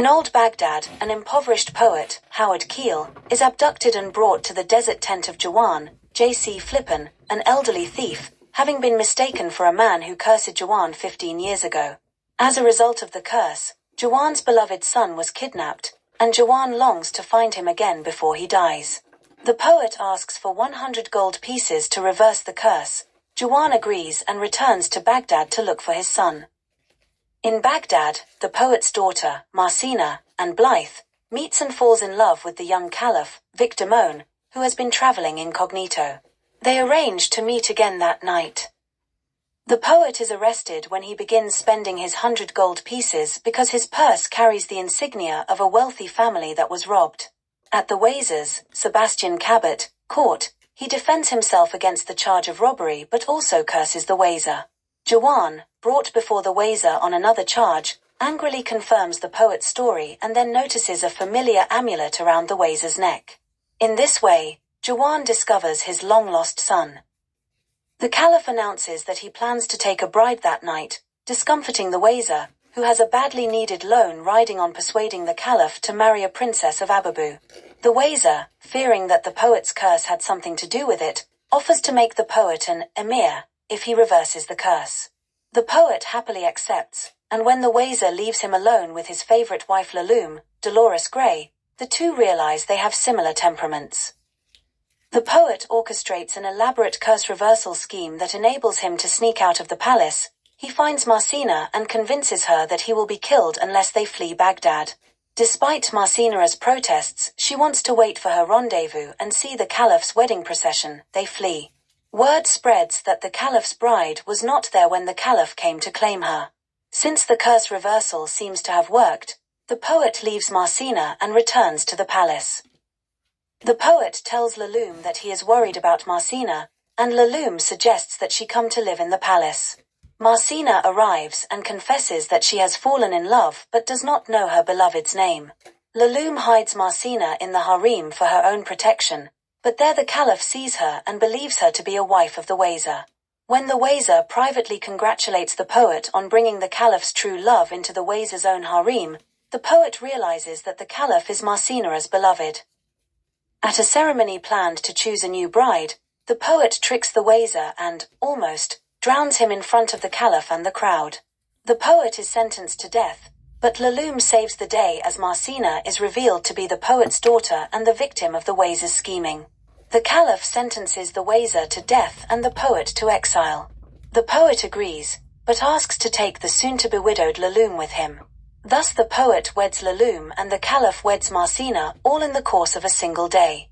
In old Baghdad, an impoverished poet, Howard Keel, is abducted and brought to the desert tent of Jawan, J.C. Flippen, an elderly thief, having been mistaken for a man who cursed Jawan 15 years ago. As a result of the curse, Jawan's beloved son was kidnapped, and Jawan longs to find him again before he dies. The poet asks for 100 gold pieces to reverse the curse. Jawan agrees and returns to Baghdad to look for his son. In Baghdad, the poet's daughter, Marcina, and Blyth, meets and falls in love with the young caliph, damone, who has been traveling incognito. They arrange to meet again that night. The poet is arrested when he begins spending his 100 gold pieces because his purse carries the insignia of a wealthy family that was robbed. At the Wazir's, Sebastian Cabot, court, he defends himself against the charge of robbery but also curses the Wazir. Jawan, brought before the Wazir on another charge, angrily confirms the poet's story and then notices a familiar amulet around the Wazir's neck. In this way, Jawan discovers his long-lost son. The caliph announces that he plans to take a bride that night, discomforting the Wazir, who has a badly needed loan riding on persuading the caliph to marry a princess of Ababu. The Wazir, fearing that the poet's curse had something to do with it, offers to make the poet an emir if he reverses the curse. The poet happily accepts, and when the Wazir leaves him alone with his favorite wife Laloum, Dolores Gray, the two realize they have similar temperaments. The poet orchestrates an elaborate curse reversal scheme that enables him to sneak out of the palace. He finds Marcina and convinces her that he will be killed unless they flee Baghdad. Despite Marcina's protests, she wants to wait for her rendezvous and see the caliph's wedding procession. They flee. Word spreads that the caliph's bride was not there when the caliph came to claim her. Since the curse reversal seems to have worked, the poet leaves Marcina and returns to the palace. The poet tells Laloum that he is worried about Marcina, and Laloum suggests that she come to live in the palace. Marcina arrives and confesses that she has fallen in love but does not know her beloved's name. Laloum hides Marcina in the harem for her own protection, but there the caliph sees her and believes her to be a wife of the Wazir. When the Wazir privately congratulates the poet on bringing the caliph's true love into the Wazir's own harem, the poet realizes that the caliph is Marcina's beloved. At a ceremony planned to choose a new bride, the poet tricks the Wazir and, almost, drowns him in front of the caliph and the crowd. The poet is sentenced to death, but Laloum saves the day as Marcina is revealed to be the poet's daughter and the victim of the Wazir's scheming. The caliph sentences the Wazir to death and the poet to exile. The poet agrees, but asks to take the soon-to-be-widowed Laloum with him. Thus the poet weds Laloum and the caliph weds Marcina, all in the course of a single day.